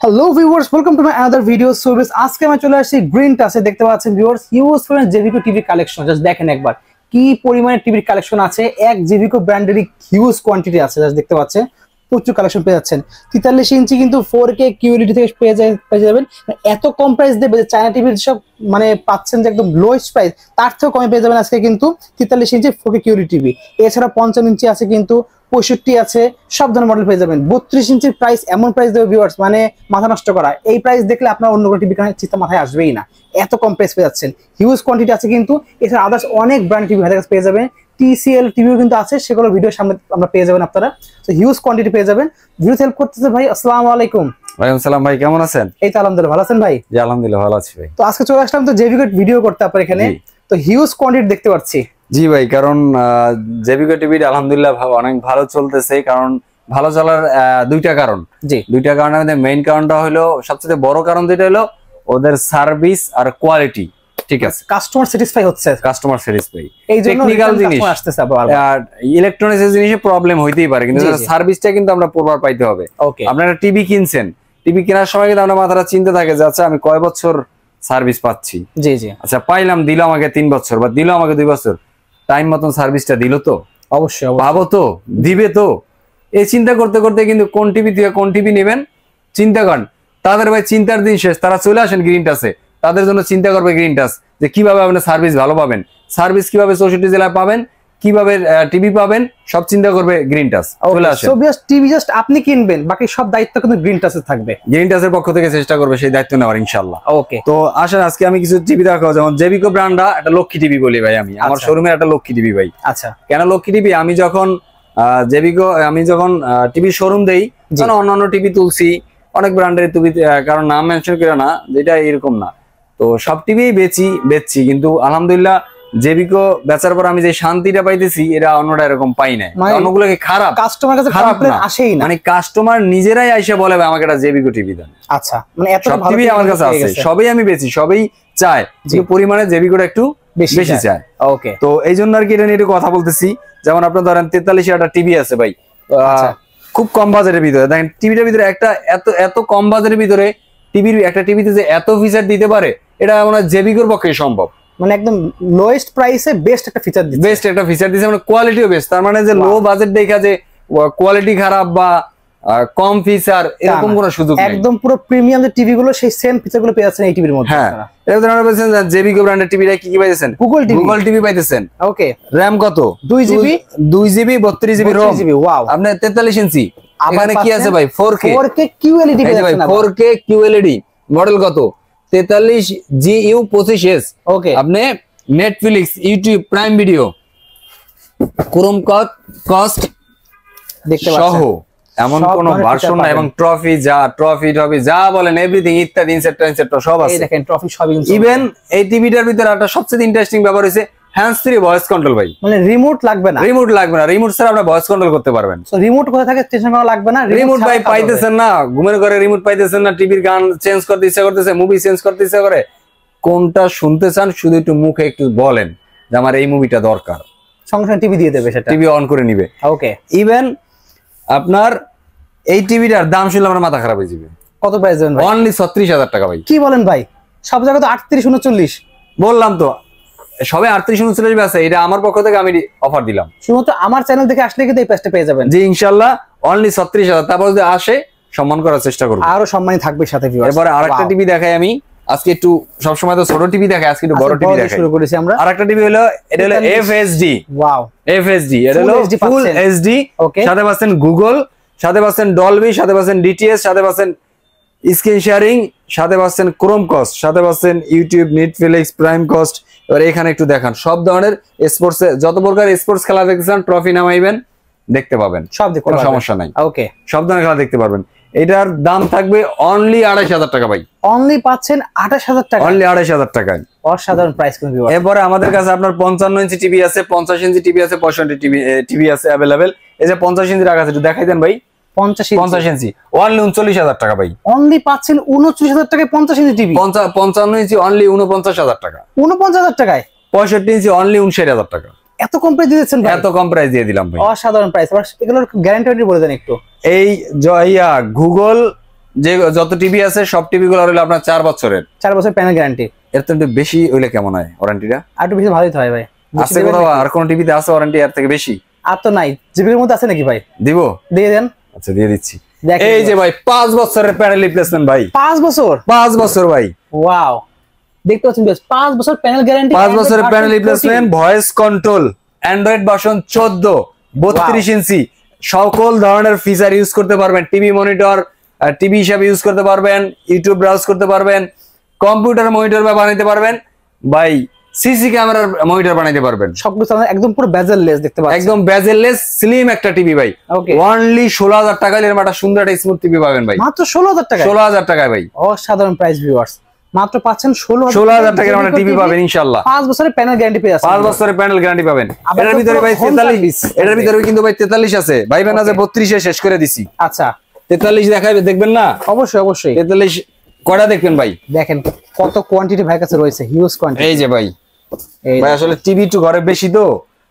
Hello viewers, welcome to my another video service. আজকে আমি চলে আসছি গ্রিন টাচে। দেখতে পাচ্ছেন ভিউয়ার্স, হিউজ পরিমাণ জেভিকো টিভি কালেকশন। জাস্ট দেখেন একবার কি পরিমাণে টিভির কালেকশন আছে। এক জেভিকো ব্র্যান্ডেরই হিউজ কোয়ান্টিটি আছে। জাস্ট দেখতে পাচ্ছেন প্রচুর কালেকশন পেয়ে যাচ্ছেন। 43 ইঞ্চি কিন্তু 4K QLED থেকে পেয়ে যাবেন। এত কম প্রাইস দেবে যে চায়না টিভির সব মানে পাচ্ছেন যে একদম লোয়েস্ট প্রাইস, তার থেকেও কমে পেয়ে যাবেন আজকে কিন্তু 43 ইঞ্চি 4K QLED টিভি। এছাড়া 55 ইঞ্চি আছে, কিন্তু 65 আছে, সব ধরনের মডেল পেয়ে যাবেন। 32 ইঞ্চির প্রাইস এমন প্রাইস দেবে ভিউয়ার্স, মানে মাথা নষ্ট করা। এই প্রাইস দেখলে আপনার অন্য কোনো টিভি কেনার চিন্তা মাথায় আসবেই না, এত কম প্রাইস পেয়ে যাচ্ছেন। হিউজ কোয়ান্টিটি আছে কিন্তু। এছাড়া আদার্স অনেক ব্র্যান্ড টিভি হাতের কাছে পেয়ে যাবেন। TCL টিভিও কিন্তু আছে, সেগুলো ভিডিওর সামনে আমরা পেয়ে যাবেন আপনারা। তো হিউজ কোয়ান্টিটি পেয়ে যাবেন। ভিডিও হেল্প করতেছে ভাই। আসসালামু আলাইকুম। ওয়ালাইকুম সালাম ভাই, কেমন আছেন? এই তো আলহামদুলিল্লাহ, ভালো আছেন ভাই? জি আলহামদুলিল্লাহ ভালো আছি ভাই। তো আজকে চলে আসলাম তো জেভিকো ভিডিও করতে আপনার এখানে। তো হিউজ কোয়ান্টিটি দেখতে পাচ্ছি। জি ভাই, কারণ জেভিকো টিভি আলহামদুলিল্লাহ অনেক ভালো চলতেছে। কারণ ভালো চলার দুইটা কারণ। জি, দুইটা কারণের মধ্যে মেইন কারণটা হলো, সবচেয়ে বড় কারণ যেটা হলো ওদের সার্ভিস আর কোয়ালিটি। ঠিক আছে, কাস্টমার স্যাটিসফাই হচ্ছে, কাস্টমার স্যাটিসফাই। এই জন্য টেকনিক্যাল জিনিস আসতেছে আবার। আর ইলেকট্রনিক্স এর জিনিসে প্রবলেম হইতেই পারে, কিন্তু সার্ভিসটা কিন্তু আমরা পুরোবার পাইতে হবে। ওকে, আপনারা টিভি কিনছেন, টিভি কেনার সময় কিন্তু আপনার মাথাটা চিন্তা থাকে যে আচ্ছা আমি কয় বছর সার্ভিস পাচ্ছি। জি জি, আচ্ছা পাইলাম, দিল আমাকে 3 বছর বা দিল আমাকে 2 বছর, টাইম মতন সার্ভিসটা দিল তো? অবশ্যই ভাবো তো, দিবে তো? এই চিন্তা করতে করতে কিন্তু কোন টিভি থেকে কোন টিভি নেবেন চিন্তা করেন। তাদের ভাই চিন্তার দিন শেষ, তারা চলে আসেন গ্রিন টাচে। তাদের জন্য চিন্তা করবে গ্রিন টাচ যে কিভাবে আপনি সার্ভিস ভালো পাবেন, সার্ভিস কিভাবে 64 জেলায় পাবেন, কিভাবে টিভি পাবেন, সব চিন্তা করবে গ্রিন টাচ। চলে আসেন। সো জাস্ট টিভি জাস্ট আপনি কিনবেন, বাকি সব দায়িত্ব কিন্তু গ্রিন টাচে থাকবে। গ্রিন টাচের পক্ষ থেকে চেষ্টা করবে সেই দায়িত্ব নেওয়ার ইনশাআল্লাহ। ওকে, তো আসেন আজকে আমি কিছু টিভি দেখাবো। যেমন জেভিকো ব্র্যান্ডটা একটা লক্ষ্মী টিভি বলি ভাই আমি, আমার শোরুমে একটা লক্ষ্মী টিভি ভাই। আচ্ছা, কেন লক্ষ্মী টিভি? আমি যখন টিভি শোরুম দেই, তখন অন্যান্য টিভি তুলছি, অনেক ব্র্যান্ডের টিভি, কারণ নাম মেনশন করে না, যেটা এরকম না। তো সব টিভি বেচছি, কিন্তু আলহামদুলিল্লাহ জেভিকো বেচার পর আমি যে শান্তিটা পাইতেছি, এটা অন্যটা এরকম পাই নাই। অন্যগুলোকে খারাপ, কাস্টমার কাছে কমপ্লেইন আসেই না, মানে কাস্টমার নিজেরাই আইসা বলে আমাকে একটা জেভিকো টিভি দেন। আচ্ছা, মানে এত সব ভালো টিভি আমার কাছে আছে, সবই আমি বেচি, সবই চায়, কিন্তু পরিমাণে জেভিকোটা একটু বেশি চায়। ওকে, তো এই জন্য আর কি এটা নিয়ে একটু কথা বলতেছি। যেমন আপনার ধরেন 43 একটা টিভি আছে ভাই, খুব কম বাজারের ভিতরে। দেখেন টিভিটার ভিতরে একটা এত কম বাজারের ভিতরে একটা টিভিতে যে এত ফিচার দিতে পারে, এটা আমরা জেভিকোর পক্ষে সম্ভব। মানে একদম লোয়েস্ট প্রাইসে বেস্ট একটা ফিচার দিচ্ছে, মানে কোয়ালিটিও বেস্ট। তার মানে যে লো বাজেট দেখা যে কোয়ালিটি খারাপ বা কম ফিচার, এরকম কোনো সুযোগ নেই। একদম পুরো প্রিমিয়াম যে টিভি গুলো, সেই সেম ফিচার গুলো পেয়ে যাচ্ছেন এই টিভির মধ্যে। হ্যাঁ, এর জন্য আপনারা বলছেন জেভিকো ব্র্যান্ডের টিভিটা কি পাইতেছেন? গুগল টিভি পাইতেছেন। ওকে, র‍্যাম কত? 2GB 32GB রম। ওয়াও, আপনি 43 ইঞ্চি। এখানে কি আছে ভাই? 4K QLED পেয়ে যাচ্ছেন। 4K QLED মডেল কত? 43GU25S। ওকে, আপনি Netflix, YouTube, prime video, Chromecast দেখতে সহ এমন কোন ভার্সন না, এবং ট্রফি যা বলেন এভরিথিং ইত্যাদি ইনসেট সব আছে। এই দেখেন ট্রফি সব। ইভেন এই টিভিটার ভিতরে একটা সবচেয়ে ইন্টারেস্টিং ব্যাপার হইছে হ্যান্ডস ফ্রি ভয়েস কন্ট্রোল ভাই। মানে রিমোট লাগবে না, রিমোট ছাড়া আপনি ভয়েস কন্ট্রোল করতে পারবেন। সো রিমোট কোথায় থাকে টেনশন করা লাগবে না। রিমোট ভাই পাইতেছেন না, ঘুমের ঘরে রিমোট পাইতেছেন না, টিভির গান চেঞ্জ করতে ইচ্ছা করতেছে, মুভি চেঞ্জ করতে ইচ্ছা করে, কোনটা শুনতে চান শুধু একটু মুখে একটু বলেন যে আমার এই মুভিটা দরকার, সঙ্গে সঙ্গে টিভি দিয়ে দেবে, সেটা টিভি অন করে নিবে। ওকে, ইভেন আপনার এই টিভিটার দাম শুনলে আমার মাথা খারাপ হয়ে যাবে। কত প্রাইস দেবেন ভাই? অনলি 36,000 টাকা ভাই। কি বলেন ভাই? সব জায়গায় তো 38-39। বললাম তো, সবে 38-39 আছে। এটা আমার পক্ষ থেকে আমি অফার দিলাম, শুধুমাত্র আমার চ্যানেল থেকে আসলে কিন্তু এই প্রাইসটা পেয়ে যাবেন। জি ইনশাআল্লাহ অনলি 36,000। তারপর যদি আসে সম্মান করার চেষ্টা করব, আরো সম্মানী থাকবে সাথে। এরপরে আরেকটা টিভি দেখাই আমি আজকে। একটু সবসময় তো ছোট টিভি দেখাই, আজকে একটু বড় টিভি দেখাই। শুরু করেছি আমরা। আরেকটা টিভি হলো, এটা হলো FHD। ওয়াও, FHD, এটা হলো ফুল HD। সাথে পাচ্ছেন গুগল, সাথে পাচ্ছেন ডলবি, সাথে পাচ্ছেন DTS, সাথে পাচ্ছেন স্ক্রিন শেয়ারিং, সাথে পাচ্ছেন ক্রোমকাস্ট, সাথে পাচ্ছেন ইউটিউব, নেটফ্লিক্স, প্রাইমকাস্ট। এবার এখানে একটু দেখান, সব ধরনের স্পোর্টস, যত প্রকার স্পোর্টস খেলা দেখতেছেন, ট্রফি নামাইবেন, দেখতে পাবেন, সব দেখতে কোনো সমস্যা নাই। ওকে, সব ধরনের খেলা দেখতে পারবেন। এটার দাম থাকবে অনলি 28,000 টাকা ভাই। অনলি পাচ্ছেন 28,000 টাকা, অনলি 28,000 টাকায়। অসাধারণ প্রাইস কিন্তু। এরপরে আমাদের কাছে আপনার 55 ইঞ্চি টিভি আছে, 50 ইঞ্চি টিভি আছে, 65 টিভি আছে अवेलेबल। এই যে 50 ইঞ্চি রাখা আছে, একটু দেখাই দেন ভাই। 50 ইঞ্চি অনলি 39,000 টাকা ভাই। অনলি পাচ্ছেন 29,000 টাকায় 50 ইঞ্চি টিভি। 55 ইঞ্চি অনলি 49,000 টাকা। 49,000 টাকায়। 65 ইঞ্চি অনলি 59,000 টাকা। এত কম প্রাইস দিয়েছেন ভাই? এত কম প্রাইস দিয়ে দিলাম ভাই, অসাধারণ প্রাইস। এগুলোর গ্যারান্টি বলে দেন একটু। এই গুগল যে যত টিভি আছে সব টিভি গুলো হলো আপনার 4 বছরের। 4 বছর প্যানেল গ্যারান্টি। এর তো একটু বেশি হইলে কেমন হয় ওয়ারেন্টিটা? আর একটু বেশি ভালোই তো হয় ভাই। আছে কোথাও আর কোন টিভিতে আছে ওয়ারেন্টি এর থেকে বেশি? আর তো নাই, জিবির মধ্যে আছে নাকি ভাই? দিব, দিয়ে দেন। আচ্ছা দিয়ে দিচ্ছি। এই যে ভাই 5 বছরের প্যানেল রিপ্লেসমেন্ট ভাই। 5 বছর? 5 বছর ভাই। ওয়াও, দেখতে পাচ্ছেন বেশ 5 বছর প্যানেল গ্যারান্টি। 5 বছরের panel replacement, voice control, Android version 14, 32 ইঞ্চি, সকল ধরনের ফিচার ইউজ করতে পারবেন। টিভি মনিটর, টিভি হিসাবে ইউজ করতে পারবেন, ইউটিউব ব্রাউজ করতে পারবেন, কম্পিউটার মনিটর বানাইতে পারবেন ভাই, সিসি ক্যামেরার মনিটর বানাইতে পারবেন। সবকিছু একদম পুরো বেজেললেস দেখতে পাচ্ছেন, একদম বেজেললেস স্লিম একটা টিভি ভাই। অনলি 16,000 টাকায় এর একটা সুন্দর একটা স্মুথ টিভি পাবেন ভাই। মাত্র 16,000 টাকা? 16,000 টাকায় ভাই, অসাধারণ প্রাইস ভিউয়ার্স। মাত্র পাচ্ছেন 16,000 টাকার একটা টিভি পাবেন ইনশাআল্লাহ। 5 বছরের প্যানেল গ্যারান্টি পেয়ে যাচ্ছেন। 5 বছরের প্যানেল গ্যারান্টি পাবেন। এটার ভিতরে ভাই 43, এটার ভিতরে কিন্তু ভাই 43 আছে ভাই, বেনা যে 32 এ শেষ করে দিছি। আচ্ছা 43 দেখাবে, দেখবেন না? অবশ্যই অবশ্যই 43 কয়টা দেখবেন ভাই? দেখেন কত কোয়ান্টিটি ভাই কাছে রয়েছে, হিউজ কোয়ান্টিটি। এই যে ভাই, ভাই আসলে টিভি একটু ঘরে বেশি তো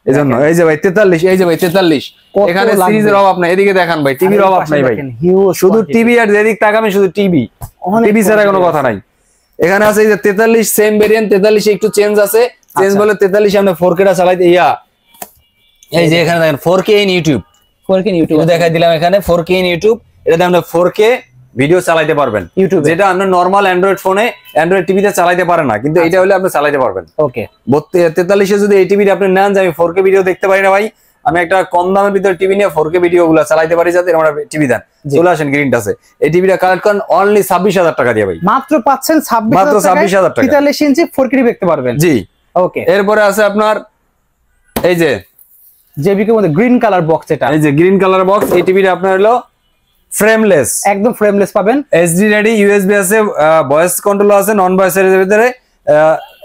এজন্য। এই যে ভাই 43, এই যে ভাই 43, এখানে সিরিজের অভাব নাই। এদিকে দেখান ভাই, টিভির অভাব নাই ভাই, শুধু টিভি। আর যেদিক তাকাবেন শুধু টিভি, টিভি ছাড়া কোনো কথা নাই। এখানে আছে এই যে 43 সেম ভেরিয়েন্ট। 43 একটু চেঞ্জ আছে, চেঞ্জ বলে 43 আমরা 4K টা চালাইতে ইয়া, এই যে এখানে দেখেন 4K in YouTube, 4K in YouTube দেখাই দিলাম। এখানে 4K ইন ইউটিউব, এটাতে আমরা 4K ভিডিও চালাইতে পারবেন ইউটিউব, যেটা আমরা নরমাল অ্যান্ড্রয়েড ফোনে, অ্যান্ড্রয়েড টিভিতে চালাইতে পারেন না, কিন্তু এটা হলে আপনি চালাইতে পারবেন। ওকে 43 এ যদি এই টিভিটা আপনি নেন, যে আমি 4K ভিডিও দেখতে পারি না ভাই, আমি একটা কম দামের ভিতরে টিভি নিয়ে 4K ভিডিও গুলো চালাইতে পারি, যাতে আমরা টিভি দেন, চলে আসেন গ্রিন টাচে। এই টিভিটা কালেক্ট করেন অনলি 26,000 টাকা দিয়ে ভাই। মাত্র পাচ্ছেন 26,000 টাকা, 43 ইঞ্চি 4K দেখতে পারবেন। জি ওকে। এরপরে আছে আপনার এই যে জেবিকে মধ্যে গ্রিন কালার বক্স, এটা এই যে গ্রিন কালার বক্স। এই টিভিটা আপনার হলো ফ্রেমলেস, একদম ফ্রেমলেস পাবেন। এইচডি রেডি, ইউএসবি আছে, ভয়েস কন্ট্রোল আছে, নন ভয়েস এর ভিতরে।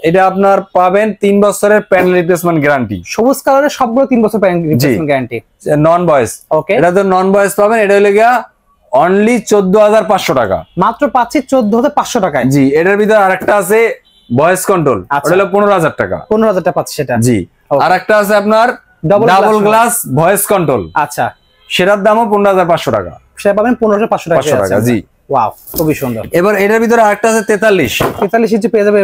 এটা আপনার পাবেন 3 বছরের প্যানেল রিপ্লেসমেন্ট গ্যারান্টি। সবুজ কালারের সবগুলো 3 বছর panel replacement guarantee, non voice. Okay, এটা তো নন ভয়েস পাবেন। এটা হলো গিয়া অনলি 14,500 টাকা। মাত্র পাচ্ছি 14,500 টাকায়। জি, এটার ভিতরে আরেকটা আছে ভয়েস কন্ট্রোল, ওটা হলো 15,000 টাকা। 15,000 টাকা পাচ্ছি সেটা। জি, আরেকটা আছে আপনার ডাবল গ্লাস ভয়েস কন্ট্রোল। আচ্ছা, সেটার দামও 15,500 টাকা। সেটা পাবেন 15,500 টাকা। জি ওয়াও, খুবই সুন্দর। এবার এটার ভিতরে আরেকটা আছে 43 ইঞ্চি পেয়ে যাবে।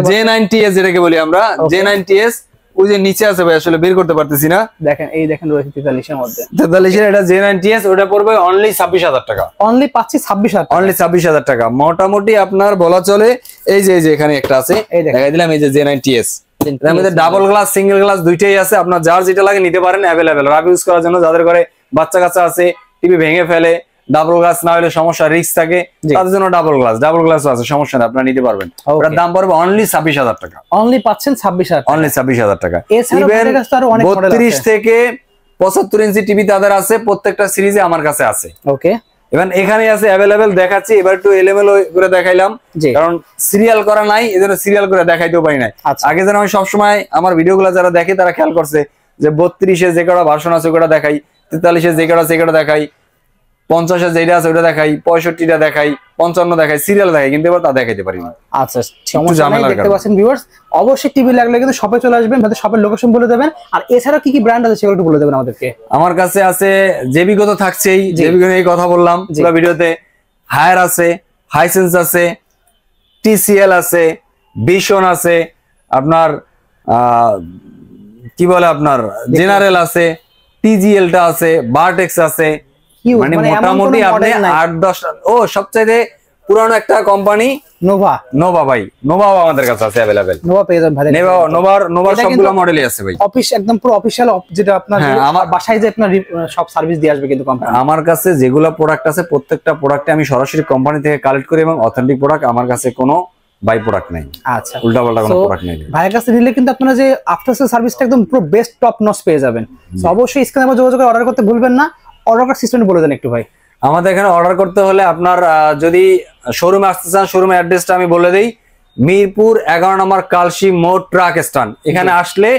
J90s যেটাকে বলি আমরা, J90s ওই যে নিচে আছে ভাই, আসলে বের করতে পারতেছি না। দেখেন এই দেখেন রয়েছে 43 এর মধ্যে। 43 এর এটা J90s, ওটা পড়বে অনলি 26,000 টাকা। অনলি পাচ্ছি 26,000, অনলি 26,000 টাকা। মোটামুটি আপনার বলা চলে। এই যে এখানে একটা আছে, দেখাই দিলাম, এই যে J90s। এর মধ্যে ডাবল গ্লাস, সিঙ্গেল গ্লাস দুইটাই আছে। আপনার যার যেটা লাগে নিতে পারেন, अवेलेबल। রাব ইউজ করার জন্য, যাদের ঘরে বাচ্চা কাচ্চা আছে, টিভি ভেঙে ফেলে, ডাবল গ্লাস না হলে সমস্যা, রিস্ক থাকে, তাদের জন্য ডাবল গ্লাসও আছে, সমস্যা নেই, আপনারা নিতে পারবেন। ওটার দাম পড়বে অনলি 26,000 টাকা। অনলি পাচ্ছেন 26,000, অনলি 26,000 টাকা। ইভেন 32 থেকে 75 ইঞ্চি টিভি তাদের আছে, প্রত্যেকটা সিরিজে আমার কাছে আছে। ওকে, ইভেন এখানে আছে अवेलेबल, দেখাচ্ছি। এবার একটু এলোমেলো করে দেখাইলাম, কারণ সিরিয়াল করা নাই, এজন্য সিরিয়াল করে দেখাইতেও পারি নাই। আগে যেন আমি সবসময় আমার ভিডিওগুলো যারা দেখে তারা খেয়াল করছে যে 32 এ যে কটা ভার্সন আছে ওটা দেখাই, 43 এ যে কটা আছে সেটা দেখাই, 50 এ যেটা আছে ওটা দেখাই, 65 টা দেখাই, 55 দেখাই, সিরিয়াল দেখাই, কিন্তু এবার তা দেখাইতে পারি না। আচ্ছা, সমস্যা নাই। দেখতে পাচ্ছেন ভিউয়ার্স, অবশ্যই টিভি লাগলে কিন্তু শপে চলে আসবেন, তাদের শপের লোকেশন বলে দেবেন। আর এছাড়া কি কি ব্র্যান্ড আছে সেগুলো একটু বলে দেবেন আমাদেরকে। আমার কাছে আছে জেবিকো, তো থাকছেই, জেবিকো নিয়ে কথা বললাম পুরো ভিডিওতে। হায়ার আছে, হাইসেন্স আছে, টিসিএল আছে, ভিশন আছে, আপনার কি বলে আপনার জেনারেল আছে, টিজিএলটা আছে, বারটেক্স আছে। মানে মোটামুটি আপনি 8-10, ও সবচেয়ে পুরানো একটা কোম্পানি নোভা ভাই, নোভা আমাদের কাছে আছে अवेलेबल। নোভা পেয়ে যাবেন ভাই, নোভার সবগুলো মডেলই আছে ভাই। অফিস একদম পুরো অফিশিয়াল, যেটা আপনার আমার বাসায় যে আপনার সব সার্ভিস দিয়ে আসবে কিন্তু কোম্পানি। আমার কাছে যেগুলো প্রোডাক্ট আছে প্রত্যেকটা প্রোডাক্টে আমি সরাসরি কোম্পানি থেকে কালেক্ট করি, এবং অথেন্টিক প্রোডাক্ট। আমার কাছে কোনো বাই প্রোডাক্ট নাই। আচ্ছা, উল্টাপাল্টা কোনো প্রোডাক্ট নাই। ভাইয়ের কাছে নিলে কিন্তু আপনারা যে আফটার সেল সার্ভিসটা একদম পুরো বেস্ট টপ নচ পেয়ে যাবেন। সো অবশ্যই স্ক্রিনে যোগাযোগ করে অর্ডার করতে ভুলবেন না। অর্ডার করার সিস্টেম বলে দেন একটু ভাই। আমাদের এখানে অর্ডার করতে হলে আপনার যদি শোরুমে আসতে চান, শোরুমের অ্যাড্রেসটা আমি বলে দেই। মিরপুর 11 নম্বর কালশি মোড় ট্রাক স্ট্যান্ড। এখানে আসলে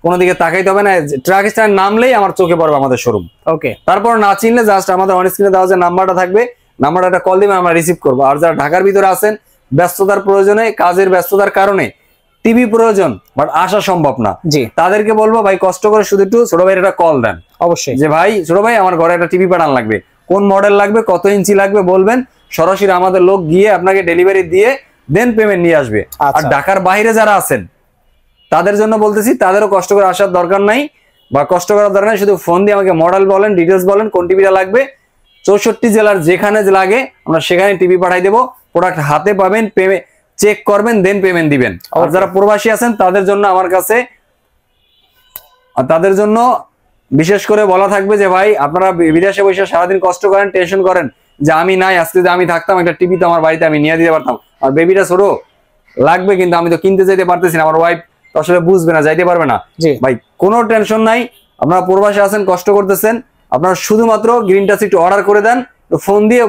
কোনো দিকে তাকাইতে হবে না, ট্রাক স্ট্যান্ড নামলেই আমার চোখে পড়বে আমাদের শোরুম। ওকে, তারপর না চিনলে জাস্ট আমাদের অন স্ক্রিনে দেওয়া যে নাম্বারটা থাকবে, নাম্বারটা কল দিবেন, আমরা রিসিভ করবো। আর যারা ঢাকার ভিতরে আছেন, ব্যস্ততার প্রয়োজনে, কাজের ব্যস্ততার কারণে টিভি প্রয়োজন বাট আসা সম্ভব না, তাদেরকে বলবো ভাই কষ্ট করে শুধু একটু ছোট ভাই একটা কল দেন। অবশ্যই যে ভাই ছোট ভাই আমার ঘরে একটা টিভি পাঠান লাগবে, কোন মডেল লাগবে, কত ইঞ্চি লাগবে বলবেন, সরাসরি আমাদের লোক গিয়ে আপনাকে ডেলিভারি দিয়ে দেন পেমেন্ট নিয়ে আসবে। আর ঢাকার বাইরে যারা আছেন তাদের জন্য বলতেছি, তাদেরও কষ্ট করে আসার দরকার নাই বা কষ্ট করার দরকার নাই, শুধু ফোন দিয়ে আমাকে মডেল বলেন, ডিটেলস বলেন, কোন টিভিটা লাগবে, 64 জেলার যেখানে লাগে আমরা সেখানে টিভি পাঠাই দেবো। প্রোডাক্ট হাতে পাবেন, চেক করবেন, দেন পেমেন্ট দিবেন। আর যারা প্রবাসী আছেন তাদের জন্য আমার কাছে, তাদের জন্য বিশেষ করে বলা থাকবে যে ভাই আপনারা বিদেশে বসে সারাদিন কষ্ট করেন, টেনশন করেন যে আমি নাই, আজকে যে আমি থাকতাম একটা টিভি তো আমার বাড়িতে আমি নিয়ে দিতে পারতাম, আর বেবিটা ছোট লাগবে কিন্তু আমি তো কিনতে যেতে পারতেছি না, আমার ওয়াইফ তো আসলে বুঝবে না, যাইতে পারবে না। ভাই কোনো টেনশন নাই, আপনারা প্রবাসে আছেন, কষ্ট করতেছেন, আপনারা শুধুমাত্র গ্রিন টাচ একটু অর্ডার করে দেন, ফোন দিয়ে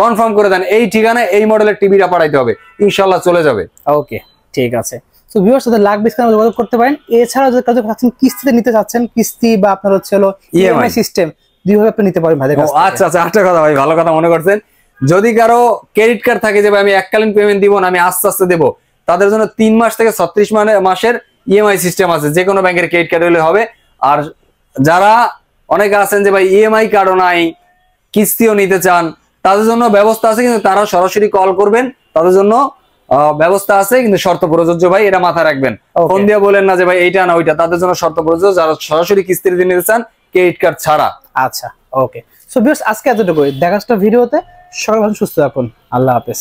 কনফার্ম করে দেন এই ঠিকানায় এই মডেলের টিভিটা পাঠাইতে হবে, ইনশাআল্লাহ চলে যাবে। ওকে, ঠিক আছে। তো ভিউয়ার্স যাদের লাগবে স্ক্রিনে যোগাযোগ করতে পারেন। এছাড়া যদি কাজ করতে কিস্তিতে নিতে চাচ্ছেন, কিস্তি বা আপনার হচ্ছে হলো ইএমআই সিস্টেম, দুইভাবে আপনি নিতে পারেন ভাইদের কাছ থেকে। আচ্ছা আচ্ছা, একটা কথা ভাই, ভালো কথা মনে করছেন। যদি কারো ক্রেডিট কার্ড থাকে যে ভাই আমি এককালীন পেমেন্ট দিব না, আমি আস্তে আস্তে দেবো, তাদের জন্য 3 মাস থেকে 36 মাসের ইএমআই সিস্টেম আছে, যে কোনো ব্যাংকের ক্রেডিট কার্ড হলে হবে। আর যারা অনেকে আছেন যে ভাই ইএমআই কার্ডও নাই, কিস্তিও নিতে চান, তাদের জন্য ব্যবস্থা আছে, কিন্তু তারা সরাসরি কল করবেন, তাদের জন্য ব্যবস্থা আছে, কিন্তু শর্ত প্রযোজ্য ভাই, এটা মাথায় রাখবেন। ফোন দিয়ে বলেন না যে ভাই এইটা না ওইটা, তাদের জন্য শর্ত প্রযোজ্য, যারা সরাসরি কিস্তির দিয়ে নিতে চান ক্রেডিট কার্ড ছাড়া। আচ্ছা, ওকে। সো ভিউয়ার্স আজকে এতটুকুই, দেখা হচ্ছে ভিডিওতে। সবাই ভালো সুস্থ থাকুন, আল্লাহ হাফেজ।